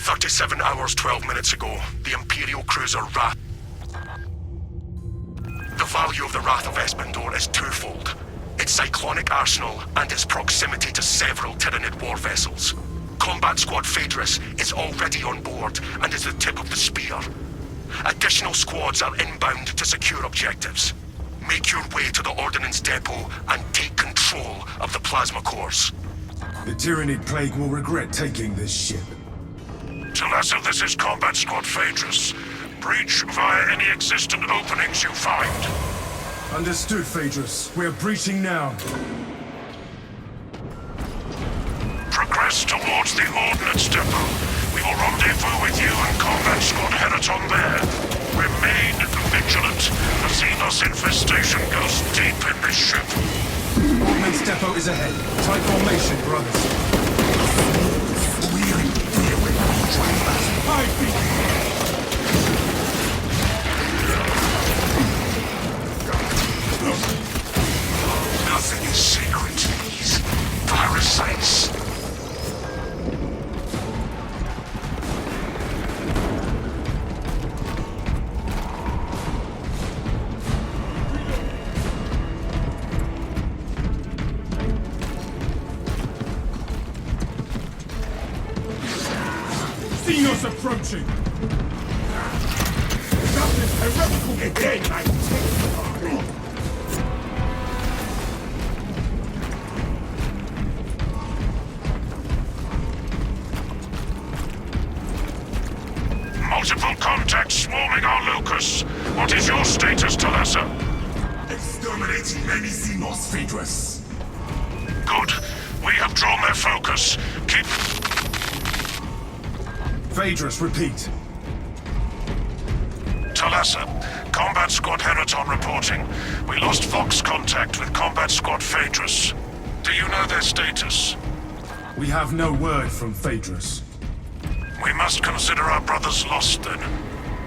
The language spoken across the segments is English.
37 hours, 12 minutes ago, the Imperial cruiser Wrath. The value of the Wrath of Espandor is twofold. Its cyclonic arsenal and its proximity to several Tyranid war vessels. Combat Squad Phaedrus is already on board and is the tip of the spear. Additional squads are inbound to secure objectives. Make your way to the Ordnance Depot and take control of the plasma cores. The Tyranid plague will regret taking this ship. Talassa, this is Combat Squad Phaedrus. Breach via any existent openings you find. Understood, Phaedrus. We're breaching now. Progress towards the Ordnance Depot. We will rendezvous with you and Combat Squad Heraton there. Remain vigilant. The Xenos infestation goes deep in this ship. Ordnance Depot is ahead. Tight formation, brothers. We're in fear with Nothing is sacred to these parasites. Xenos approaching! Nothing heretical again, I take Multiple contacts swarming our locus. What is your status, Talassa? Exterminating many Xenos, Phaedrus. Good. We have drawn their focus. Keep... Phaedrus, repeat. Talassa, Combat Squad Heraton reporting. We lost Vox contact with Combat Squad Phaedrus. Do you know their status? We have no word from Phaedrus. We must consider our brothers lost then.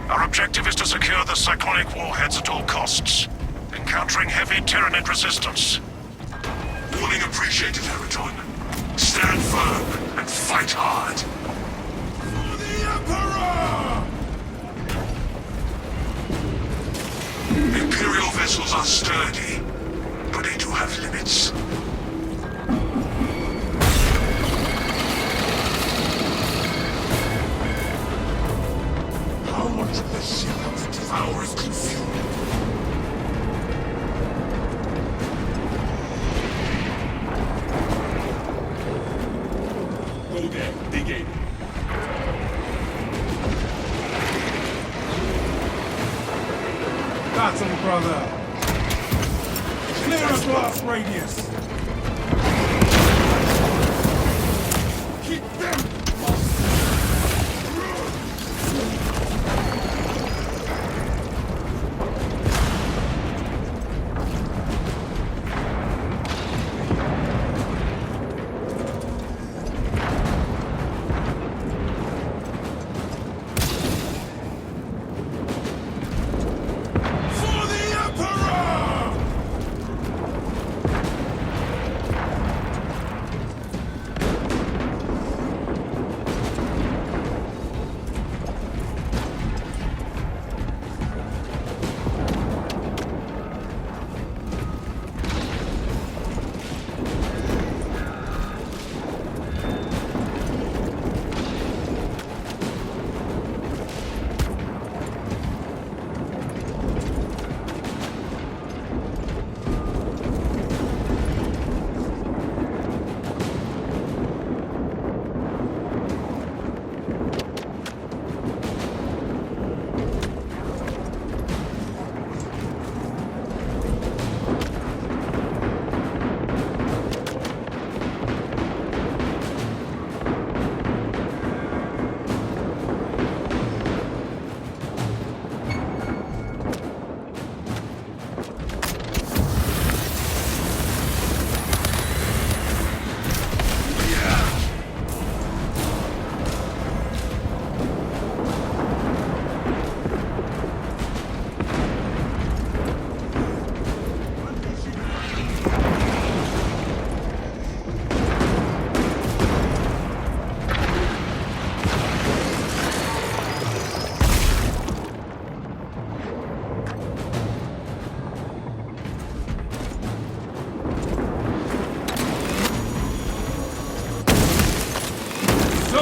Our objective is to secure the cyclonic warheads at all costs, encountering heavy Tyranid resistance. Warning appreciated, Heraton. Stand firm and fight hard. For the Emperor! Imperial vessels are sturdy, but they do have limits. How much of the ship the Devourers consumed? Go there, dig in. Battle, brother! Clear a blast radius! Keep them!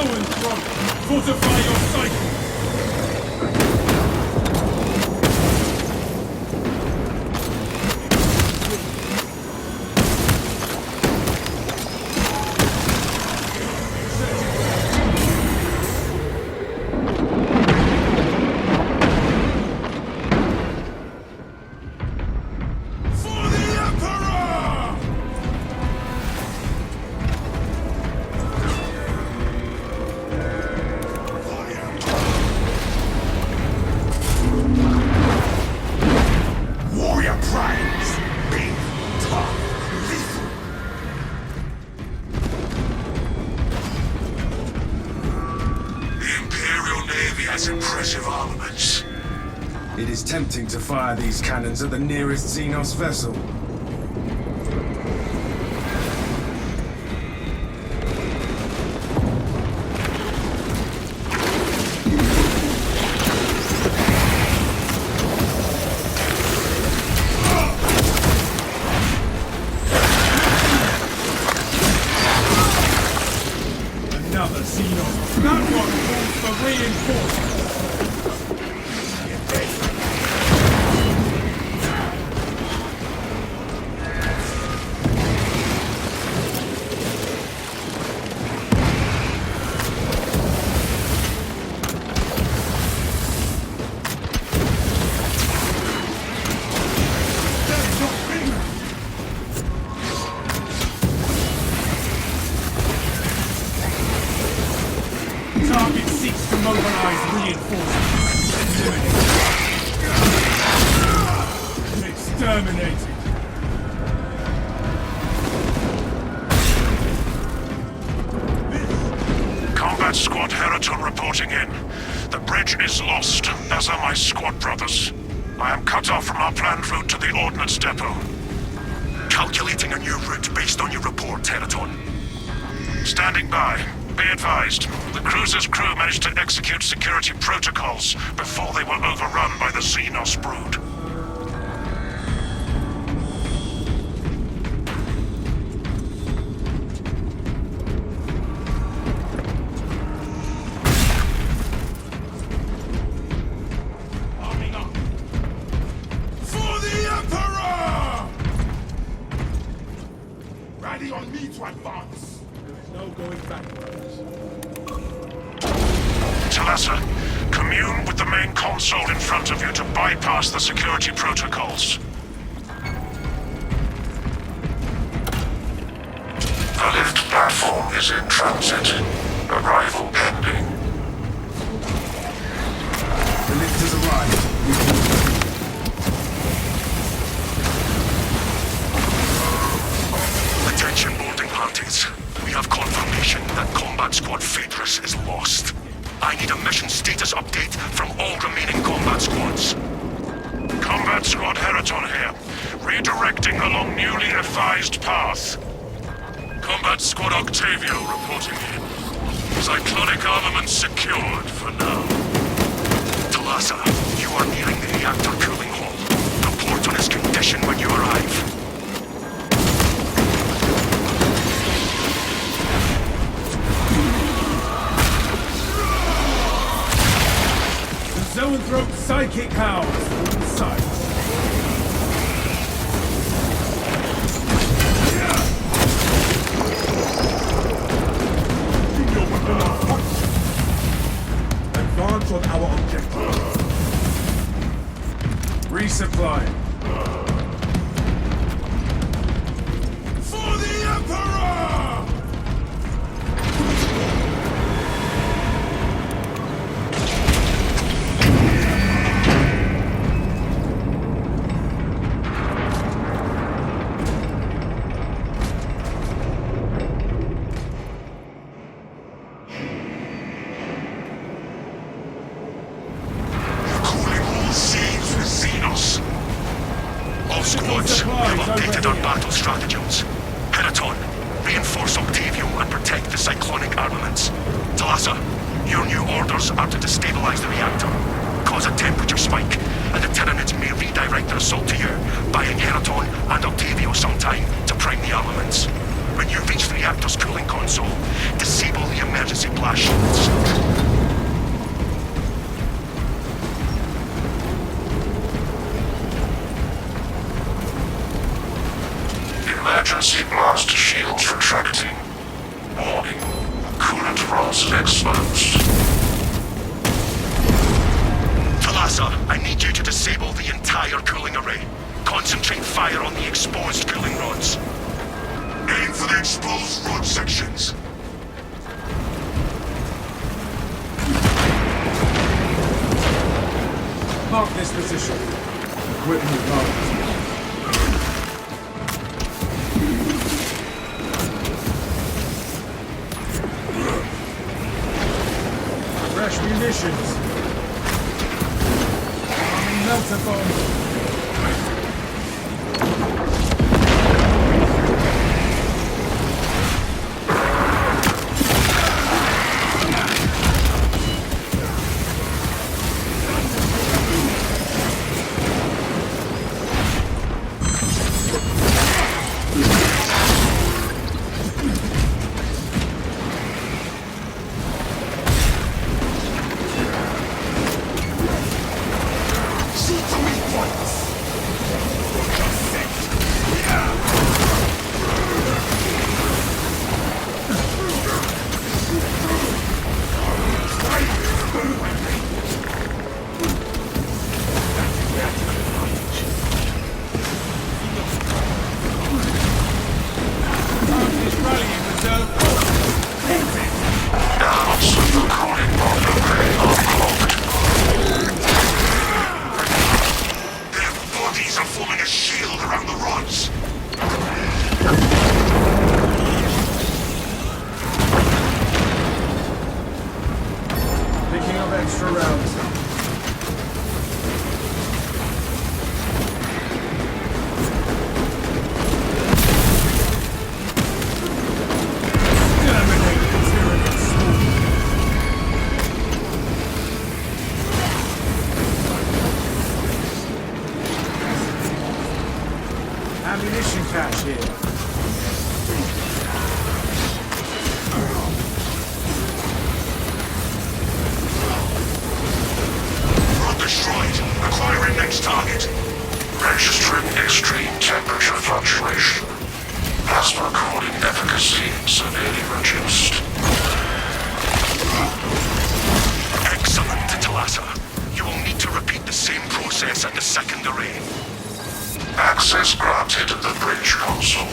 Zoanthrope, fortify your cycle! For the Emperor! Warrior primes. Big, tough, lethal. The Imperial Navy has impressive armaments. It is tempting to fire these cannons at the nearest Xenos vessel. Another Xenos. That one calls for reinforcements. Target seeks to mobilize reinforcements. Eliminated. Exterminated. Combat Squad Heraton reporting in. The bridge is lost, as are my squad brothers. I am cut off from our planned route to the Ordnance Depot. Calculating a new route based on your report, Heraton. Standing by. Be advised, the cruiser's crew managed to execute security protocols before they were overrun by the Xenos brood. Arming up. For the Emperor! Ready on me to advance. No going backwards. Talassa, commune with the main console in front of you to bypass the security protocols. The lift platform is in transit. Arrival pending. The lift has arrived. Attention boarding parties. We have confirmation that Combat Squad Phaedrus is lost. I need a mission status update from all remaining combat squads. Combat Squad Heraton here. Redirecting along newly advised path. Combat Squad Octavio reporting in. Cyclonic armaments secured for now. Talassa, you are nearing the reactor cooling hall. Report on its condition when you arrive. Zoanthrope psychic powers in sight. Advance on our objective. Resupply. For the Emperor! All squads, we have updated our battle stratagems. Heraton, reinforce Octavio and protect the cyclonic armaments. Talassa, your new orders are to destabilize the reactor, cause a temperature spike, and the Tyranids may redirect their assault to you, buying Heraton and Octavio some time to prime the armaments. When you reach the reactor's cooling console, disable the emergency blast shields. Emergency blast shields retracting. Warning. Coolant rods exposed. Talassa, I need you to disable the entire cooling array. Concentrate fire on the exposed cooling rods. Aim for the exposed rod sections. Mark this position. Equipment marked. Fresh munitions. Melter bomb. Extra rounds. Ammunition cache here. Acquiring next target. Registering extreme temperature fluctuation. Plasma cooling efficacy severely reduced. Excellent, Talassa. You will need to repeat the same process at the second array. Access granted to the bridge console.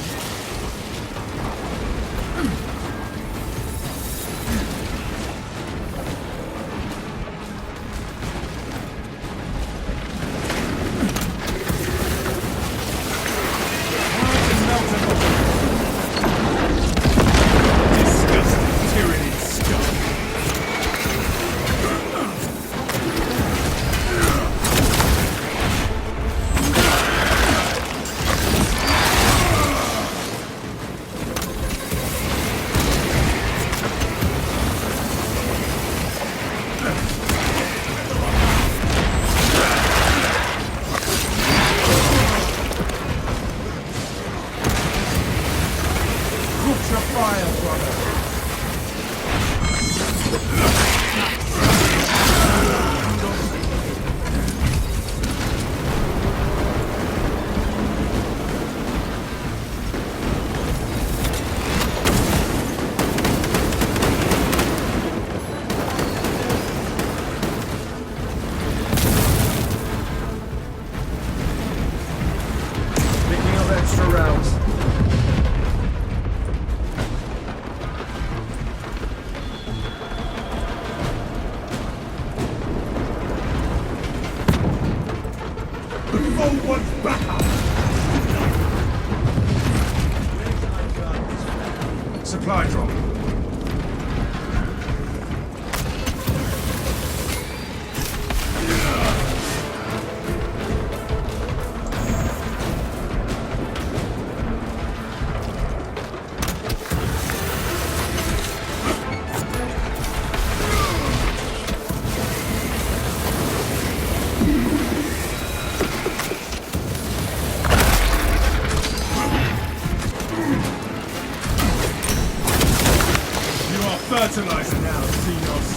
fertilizer now, Xenos.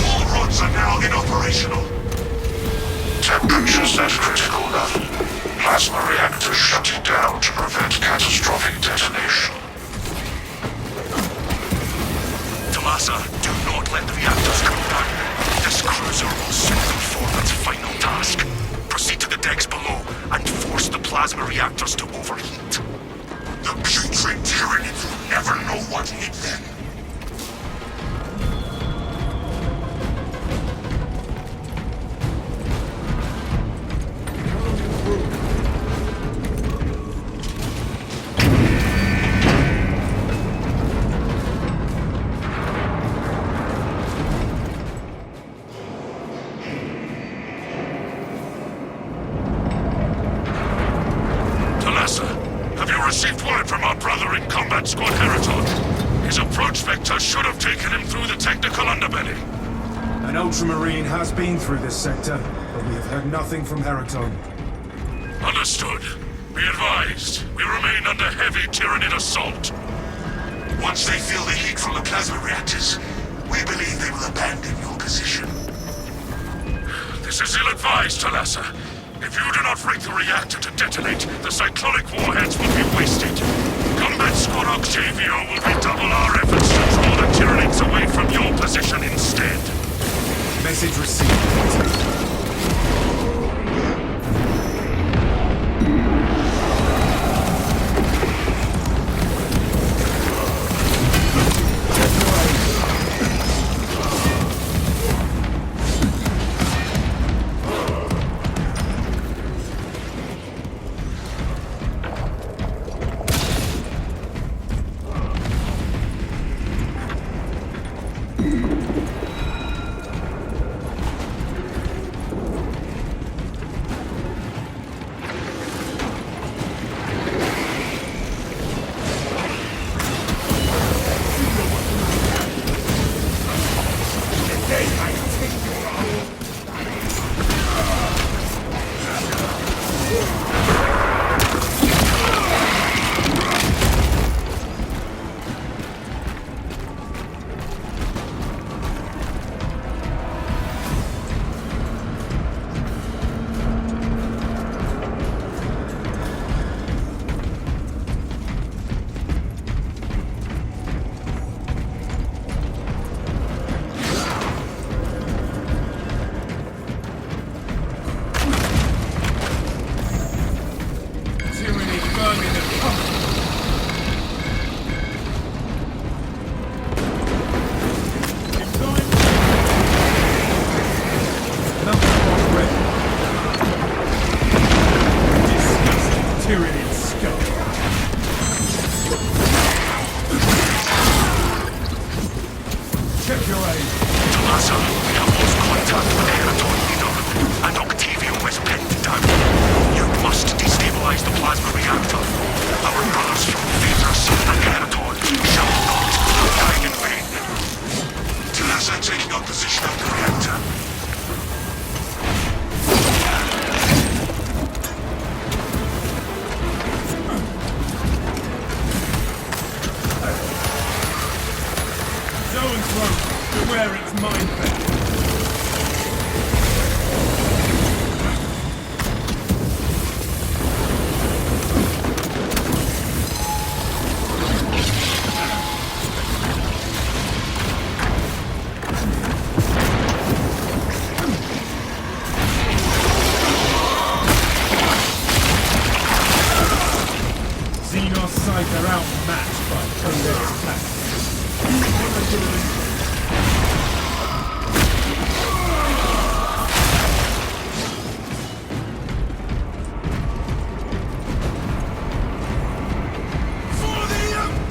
All rods are now inoperational. Temperature's at critical level. Plasma reactors shutting down to prevent catastrophic detonation. Tomasa, do not let the reactors cool down. This cruiser will soon perform its final task. Proceed to the decks below and force the plasma reactors to overheat. The putrid tyrannies will never know what hit them. Have you received word from our brother in Combat Squad Heraton? His approach vector should have taken him through the technical underbelly. An Ultramarine has been through this sector, but we have heard nothing from Heraton. Understood. Be advised, we remain under heavy Tyranid assault. Once they feel the heat from the plasma reactors, we believe they will abandon your position. This is ill-advised, Talassa. If you do not rig the reactor to detonate, the cyclonic warheads will be wasted. Combat Squad Octavio will redouble our efforts to draw the Tyranids away from your position instead. Message received.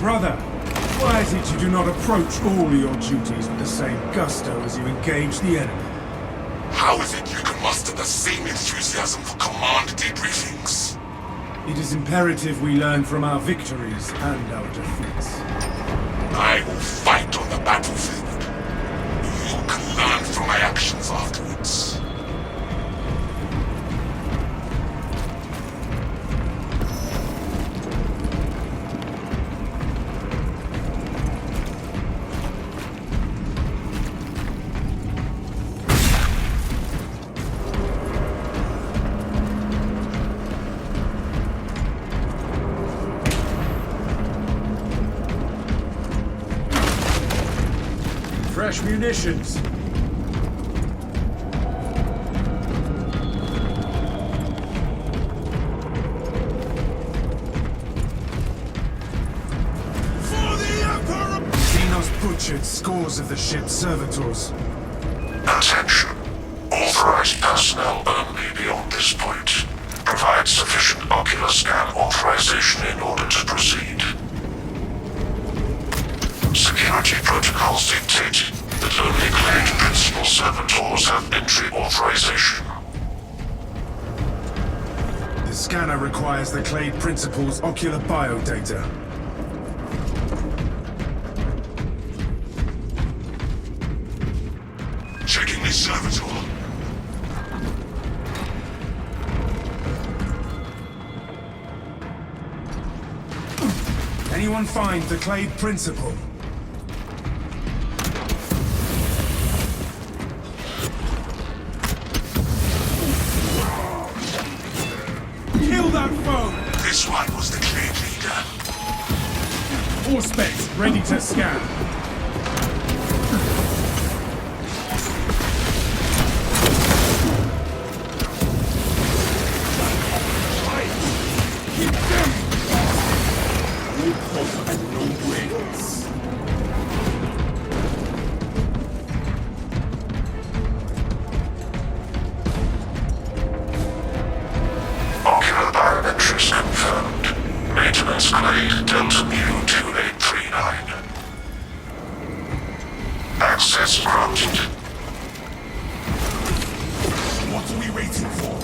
Brother, why is it you do not approach all your duties with the same gusto as you engage the enemy? How is it you can muster the same enthusiasm for command debriefings? It is imperative we learn from our victories and our defeats. I will fight on the battlefield. You can learn from my actions afterwards. fresh munitions. Xenos butchered scores of the ship's servitors. Attention. Authorized personnel only beyond this point. Provide sufficient ocular scan authorization in order to proceed. Security protocols dictate that only claimed principal servitors have entry authorization. The scanner requires the Clade Principal's ocular biodata. Checking this servitor. Anyone find the Clade Principal? Kill that foe! This one was the Clade leader. All specs ready to scan. Ocular biometrics confirmed. Maintenance Clade Delta Mu 2839. Access granted. What are we waiting for?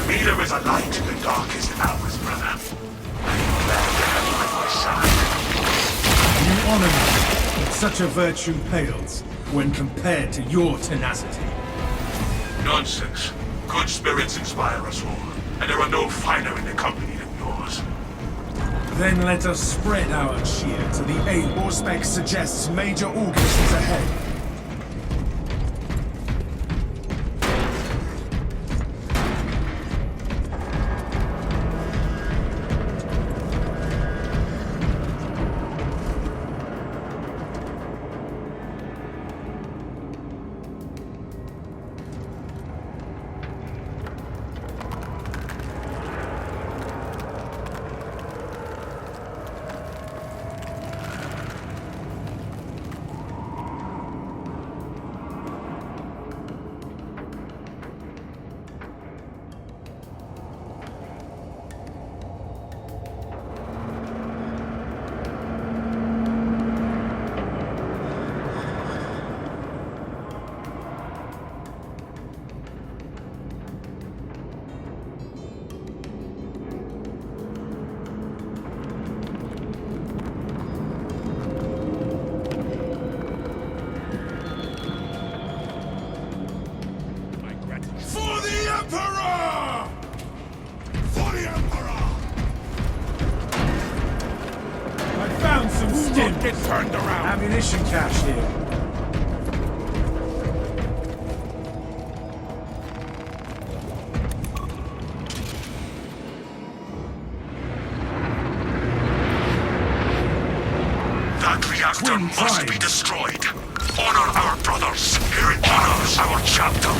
There is a light in the darkest hours, brother. I'm glad to have you at my side. You honor me, but such a virtue pales when compared to your tenacity. Nonsense. Good spirits inspire us all, and there are no finer in the company than yours. Then let us spread our cheer to the aid Warspec suggests major August is ahead. him! Get turned around! Ammunition cache here. That reactor Twin must be primes. destroyed. Honor our brothers. Here it honors our chapter.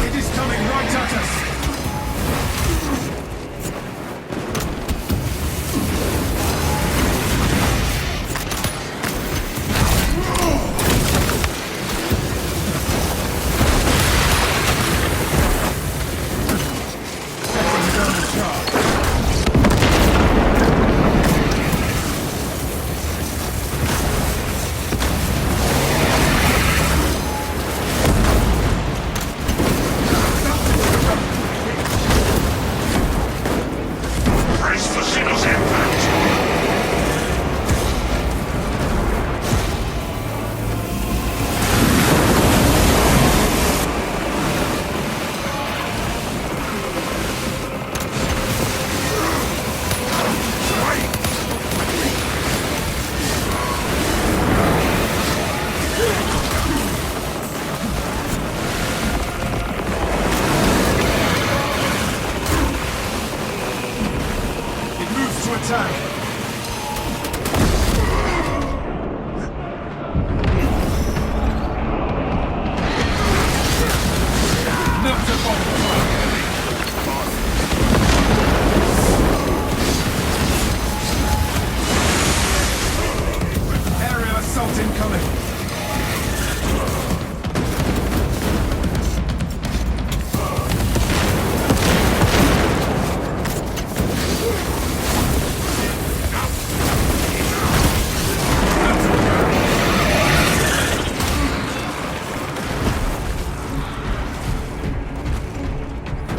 It is coming right at us! Setting down the charge. Brace for Xeno's impact. It moves to attack. Knocked it off the track. Aerial assault incoming.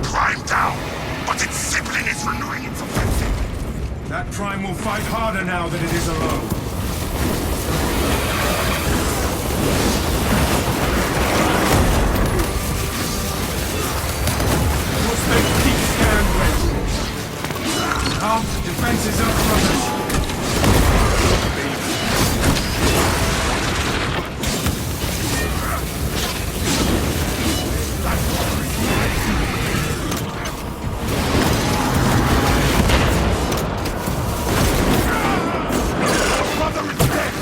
Prime down, but its sibling is renewing its offensive. That prime will fight harder now that it is alone. Must make deep scan ready. Armed defenses up, brothers. Brother is dead.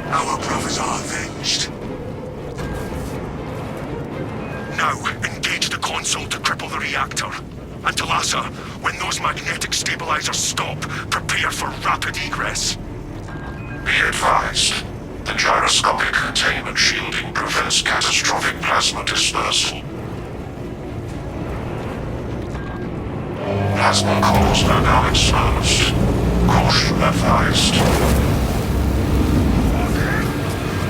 Our brothers are avenged. Now, engage the console to cripple the reactor. And Talassa, when those magnetic stabilizers stop, prepare for rapid egress. Be advised. The gyroscopic containment shielding prevents catastrophic plasma dispersal. Plasma cores are now exposed. Caution advised.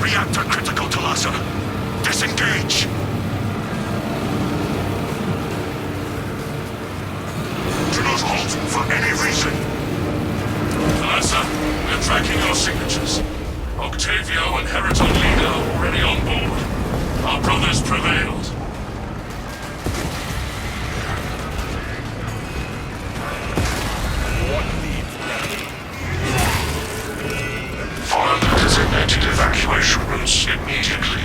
Reactor critical, Talassa. Disengage. Do not halt for any reason. Talassa, we're tracking your signatures. Octavio and Heraton Leader are already on board. Our brothers prevailed. Follow the designated evacuation routes immediately.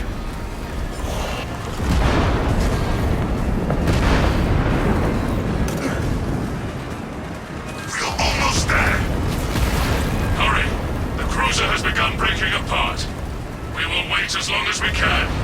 We're almost there. Hurry! The cruiser has begun breaking apart. We will wait as long as we can.